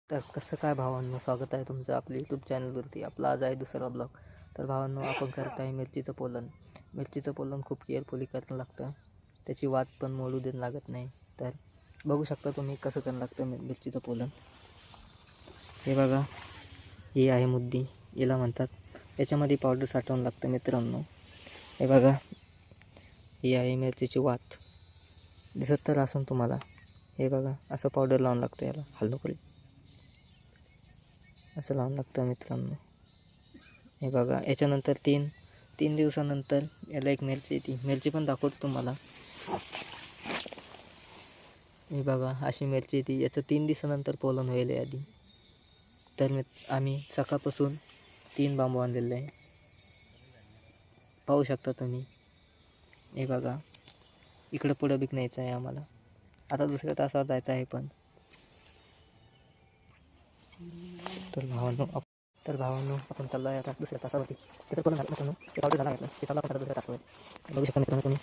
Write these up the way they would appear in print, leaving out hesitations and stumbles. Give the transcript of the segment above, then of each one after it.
तर कसं काय भावांनो, स्वागत आहे तुमचं आपल्या यूट्यूब चॅनलवरती. आपला आज आहे दुसरा ब्लॉग. तर भावांनो, आपण करत आहे मिरचीचं पोलन. मिरचीचं पोलन खूप केअरफुली करणं लागतं, त्याची वात पण मोडू देणं लागत नाही. तर बघू शकता तुम्ही कसं करणं लागतं मिरचीचं पोलन. हे बघा, ही आहे मुद्दी, याला म्हणतात. याच्यामध्ये पावडर साठवून लागतं मित्रांनो. हे बघा, ही आहे मिरचीची वात, दिसत तर असून तुम्हाला. हे बघा, असं पावडर लावून लागतं याला, हलू करी असं लावून लागतं मित्रांनो. हे बघा, याच्यानंतर तीन दिवसानंतर याला एक मिरची येते. मिरची पण दाखवतो तुम्हाला. हे बघा, अशी मिरची येते. याचं 3 दिवसानंतर पोलन होईल आधी. तर आम्ही सकाळपासून 3 बांबू आणलेले आहे, पाहू शकता तुम्ही. हे बघा, इकडं पुढं बिक न्यायचं आहे आम्हाला. आता दुसऱ्या तासावर जायचं आहे पण. तर भावांनो आपण चाललो आहे आता दुसऱ्या तासावरती. तिथं पोलन झालं मित्रांनो, ते पावडर झाला ते चाललं आपण आता दुसऱ्या तासावर. बघू शकता मित्रांनो तुम्ही.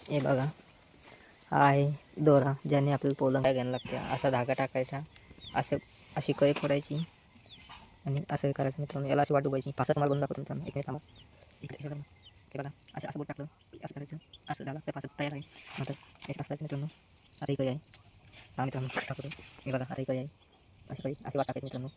हे बघा, हा आहे दोरा, ज्याने आपल्याला पोलन काय घ्यायला लागते. असा धागा टाकायचा, अशी कळी फोडायची आणि असं करायचं मित्रांनो. याला अशी वाट उभायची. पाच तुम्हाला बनवून दाखवतो मित्रांनो. एक थांबा, इकडे हे बघा, असं बोट टाकलं, असं करायचं, असं झालं तर पाच तयार आहे. नंतर असं टाकायचं मित्रांनो. आता ही कळी आहे, हा मित्रांनो टाकतो. हे बघा, आता ही कळी आहे, अशी वाट टाकायची मित्रांनो.